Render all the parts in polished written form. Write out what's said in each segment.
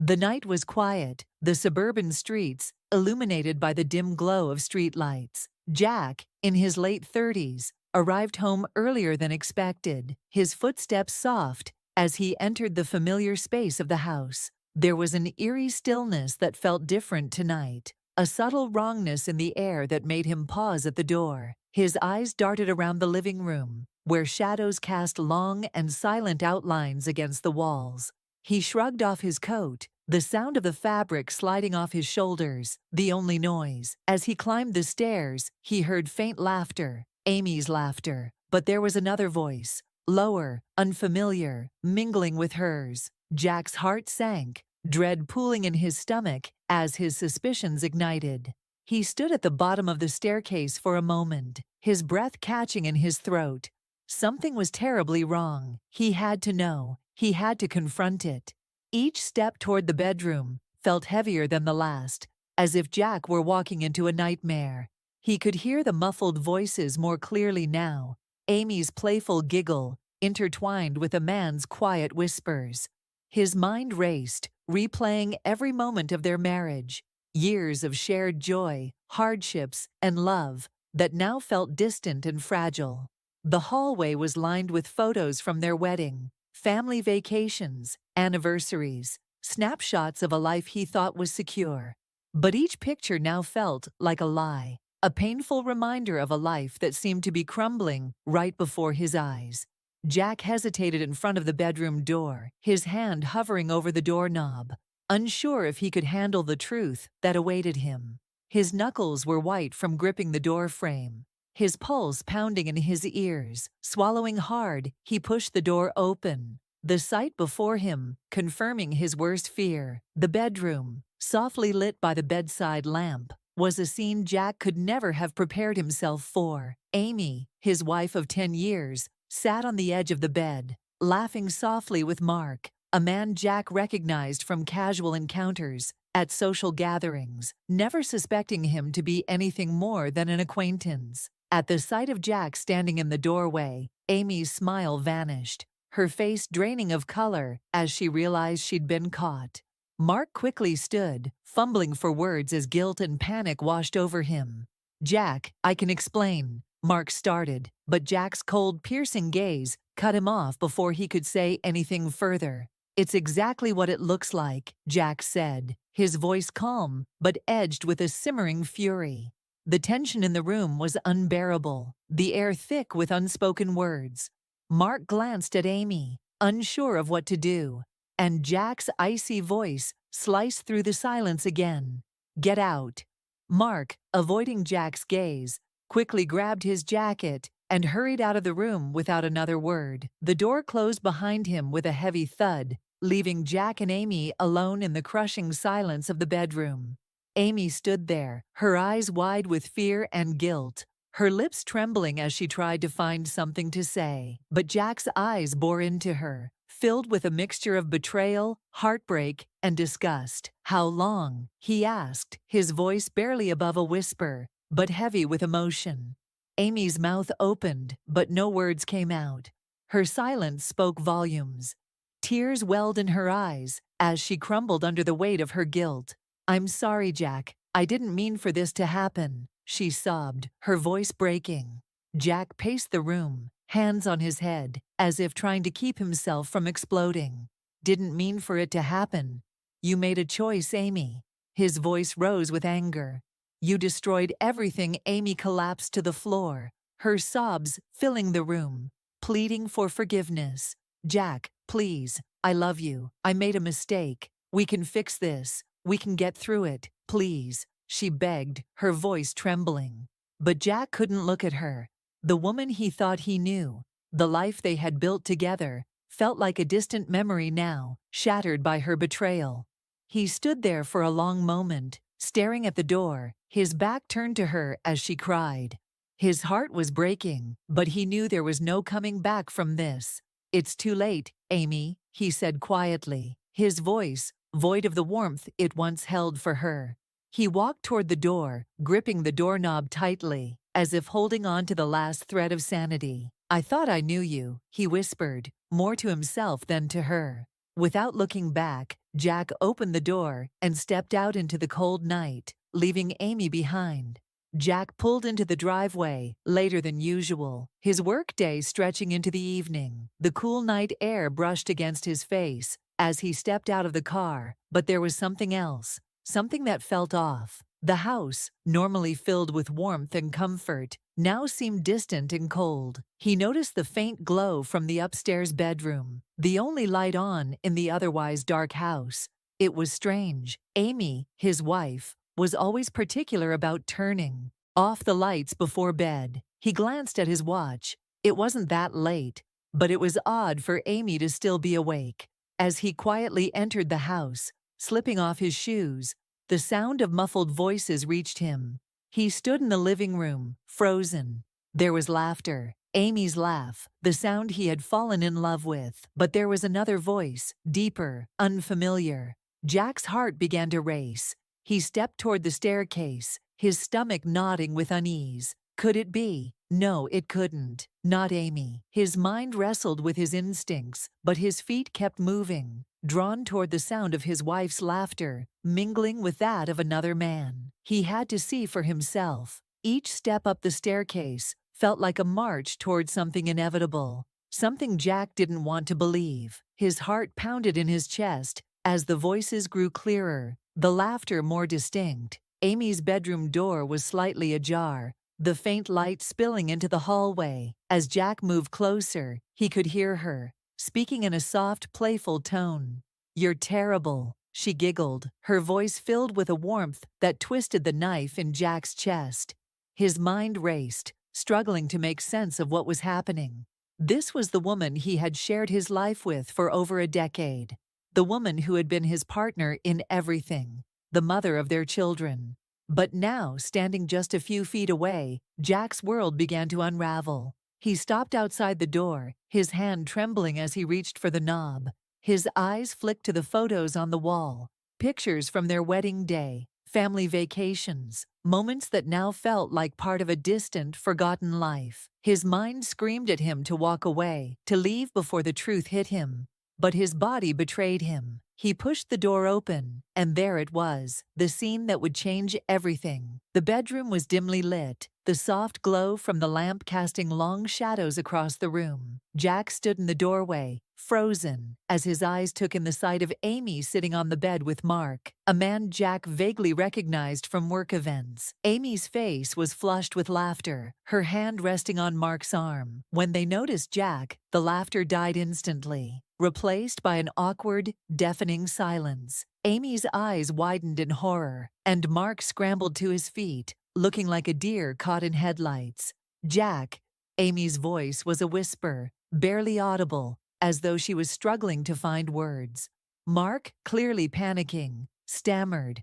The night was quiet, the suburban streets illuminated by the dim glow of streetlights. Jack, in his late 30s, arrived home earlier than expected, his footsteps soft as he entered the familiar space of the house. There was an eerie stillness that felt different tonight, a subtle wrongness in the air that made him pause at the door. His eyes darted around the living room, where shadows cast long and silent outlines against the walls. He shrugged off his coat, the sound of the fabric sliding off his shoulders, the only noise. As he climbed the stairs, he heard faint laughter, Amy's laughter, but there was another voice, lower, unfamiliar, mingling with hers. Jack's heart sank, dread pooling in his stomach as his suspicions ignited. He stood at the bottom of the staircase for a moment, his breath catching in his throat. Something was terribly wrong. He had to know. He had to confront it. Each step toward the bedroom felt heavier than the last, as if Jack were walking into a nightmare. He could hear the muffled voices more clearly now, Amy's playful giggle intertwined with a man's quiet whispers. His mind raced, replaying every moment of their marriage, years of shared joy, hardships, and love that now felt distant and fragile. The hallway was lined with photos from their wedding, family vacations, anniversaries, snapshots of a life he thought was secure. But each picture now felt like a lie, a painful reminder of a life that seemed to be crumbling right before his eyes. Jack hesitated in front of the bedroom door, his hand hovering over the doorknob, unsure if he could handle the truth that awaited him. His knuckles were white from gripping the door frame, his pulse pounding in his ears. Swallowing hard, he pushed the door open. The sight before him, confirming his worst fear, the bedroom, softly lit by the bedside lamp, was a scene Jack could never have prepared himself for. Amy, his wife of 10 years, sat on the edge of the bed, laughing softly with Mark, a man Jack recognized from casual encounters at social gatherings, never suspecting him to be anything more than an acquaintance. At the sight of Jack standing in the doorway, Amy's smile vanished, her face draining of color as she realized she'd been caught. Mark quickly stood, fumbling for words as guilt and panic washed over him. "Jack, I can explain," Mark started, but Jack's cold, piercing gaze cut him off before he could say anything further. "It's exactly what it looks like," Jack said, his voice calm but edged with a simmering fury. The tension in the room was unbearable, the air thick with unspoken words. Mark glanced at Amy, unsure of what to do, and Jack's icy voice sliced through the silence again. "Get out." Mark, avoiding Jack's gaze, quickly grabbed his jacket and hurried out of the room without another word. The door closed behind him with a heavy thud, leaving Jack and Amy alone in the crushing silence of the bedroom. Amy stood there, her eyes wide with fear and guilt, her lips trembling as she tried to find something to say. But Jack's eyes bore into her, filled with a mixture of betrayal, heartbreak, and disgust. "How long?" he asked, his voice barely above a whisper, but heavy with emotion. Amy's mouth opened, but no words came out. Her silence spoke volumes. Tears welled in her eyes as she crumbled under the weight of her guilt. "I'm sorry, Jack. I didn't mean for this to happen," she sobbed, her voice breaking. Jack paced the room, hands on his head, as if trying to keep himself from exploding. "Didn't mean for it to happen. You made a choice, Amy." His voice rose with anger. "You destroyed everything." Amy collapsed to the floor, her sobs filling the room, pleading for forgiveness. "Jack, please, I love you. I made a mistake. We can fix this. We can get through it, please," she begged, her voice trembling. But Jack couldn't look at her. The woman he thought he knew, the life they had built together, felt like a distant memory now, shattered by her betrayal. He stood there for a long moment, staring at the door, his back turned to her as she cried. His heart was breaking, but he knew there was no coming back from this. "It's too late, Amy," he said quietly, his voice void of the warmth it once held for her. He walked toward the door, gripping the doorknob tightly, as if holding on to the last thread of sanity. "I thought I knew you," he whispered, more to himself than to her. Without looking back, Jack opened the door and stepped out into the cold night, leaving Amy behind. Jack pulled into the driveway later than usual, his workday stretching into the evening. The cool night air brushed against his face as he stepped out of the car, but there was something else, something that felt off. The house, normally filled with warmth and comfort, now seemed distant and cold. He noticed the faint glow from the upstairs bedroom, the only light on in the otherwise dark house. It was strange. Amy, his wife, was always particular about turning off the lights before bed. He glanced at his watch. It wasn't that late, but it was odd for Amy to still be awake. As he quietly entered the house, slipping off his shoes, the sound of muffled voices reached him. He stood in the living room, frozen. There was laughter, Amy's laugh, the sound he had fallen in love with. But there was another voice, deeper, unfamiliar. Jack's heart began to race. He stepped toward the staircase, his stomach knotting with unease. Could it be? No, it couldn't. Not Amy. His mind wrestled with his instincts, but his feet kept moving, drawn toward the sound of his wife's laughter, mingling with that of another man. He had to see for himself. Each step up the staircase felt like a march toward something inevitable, something Jack didn't want to believe. His heart pounded in his chest as the voices grew clearer, the laughter more distinct. Amy's bedroom door was slightly ajar, the faint light spilling into the hallway. As Jack moved closer, he could hear her, speaking in a soft, playful tone. "You're terrible," she giggled, her voice filled with a warmth that twisted the knife in Jack's chest. His mind raced, struggling to make sense of what was happening. This was the woman he had shared his life with for over a decade. The woman who had been his partner in everything, the mother of their children. But now, standing just a few feet away, Jack's world began to unravel. He stopped outside the door, his hand trembling as he reached for the knob. His eyes flicked to the photos on the wall, pictures from their wedding day, family vacations, moments that now felt like part of a distant, forgotten life. His mind screamed at him to walk away, to leave before the truth hit him. But his body betrayed him. He pushed the door open, and there it was, the scene that would change everything. The bedroom was dimly lit, the soft glow from the lamp casting long shadows across the room. Jack stood in the doorway, frozen, as his eyes took in the sight of Amy sitting on the bed with Mark, a man Jack vaguely recognized from work events. Amy's face was flushed with laughter, her hand resting on Mark's arm. When they noticed Jack, the laughter died instantly, replaced by an awkward, deafening silence. Amy's eyes widened in horror, and Mark scrambled to his feet, looking like a deer caught in headlights. "Jack," Amy's voice was a whisper, barely audible, as though she was struggling to find words. Mark, clearly panicking, stammered,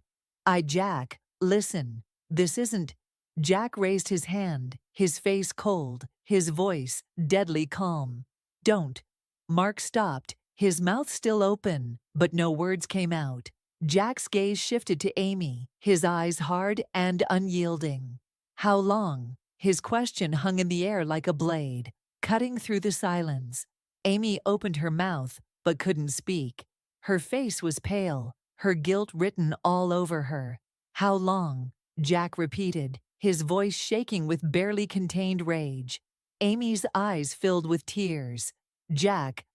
Jack, listen, this isn't." Jack raised his hand, his face cold, his voice deadly calm. "Don't." Mark stopped, his mouth still open, but no words came out. Jack's gaze shifted to Amy, his eyes hard and unyielding. "How long?" His question hung in the air like a blade, cutting through the silence. Amy opened her mouth, but couldn't speak. Her face was pale, her guilt written all over her. "How long?" Jack repeated, his voice shaking with barely contained rage. Amy's eyes filled with tears. "Jack,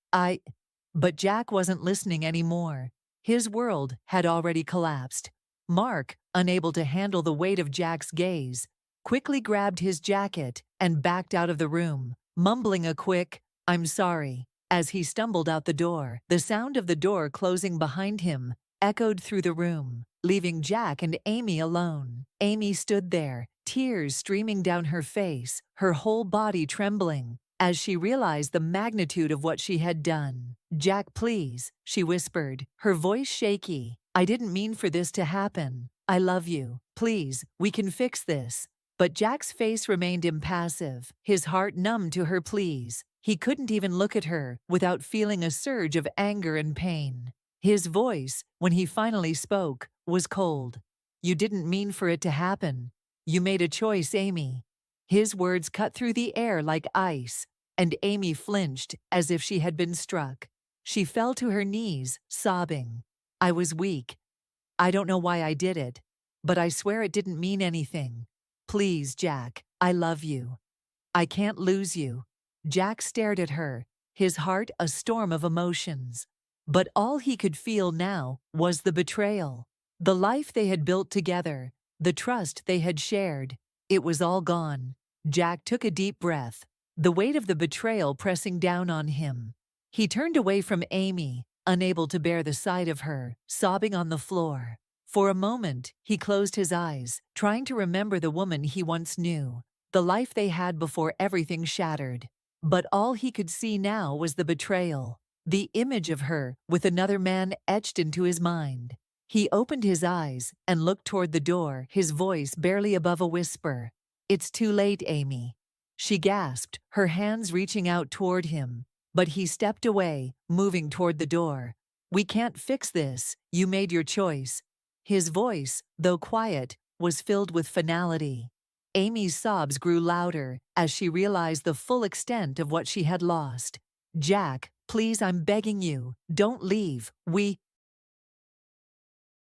But Jack wasn't listening anymore. His world had already collapsed. Mark, unable to handle the weight of Jack's gaze, quickly grabbed his jacket and backed out of the room, mumbling a quick, "I'm sorry," as he stumbled out the door. The sound of the door closing behind him echoed through the room, leaving Jack and Amy alone. Amy stood there, tears streaming down her face, her whole body trembling, as she realized the magnitude of what she had done. "Jack, please," she whispered, her voice shaky. "I didn't mean for this to happen. I love you. Please, we can fix this." But Jack's face remained impassive, his heart numb to her pleas. He couldn't even look at her without feeling a surge of anger and pain. His voice, when he finally spoke, was cold. "You didn't mean for it to happen. You made a choice, Amy." His words cut through the air like ice, and Amy flinched as if she had been struck. She fell to her knees, sobbing. I was weak. I don't know why I did it, but I swear it didn't mean anything. Please, Jack, I love you. I can't lose you. Jack stared at her, his heart a storm of emotions. But all he could feel now was the betrayal. The life they had built together, the trust they had shared, it was all gone. Jack took a deep breath, the weight of the betrayal pressing down on him. He turned away from Amy, unable to bear the sight of her, sobbing on the floor. For a moment, he closed his eyes, trying to remember the woman he once knew, the life they had before everything shattered. But all he could see now was the betrayal, the image of her with another man etched into his mind. He opened his eyes and looked toward the door, his voice barely above a whisper. It's too late, Amy. She gasped, her hands reaching out toward him. But he stepped away, moving toward the door. We can't fix this. You made your choice. His voice, though quiet, was filled with finality. Amy's sobs grew louder as she realized the full extent of what she had lost. Jack, please, I'm begging you, don't leave.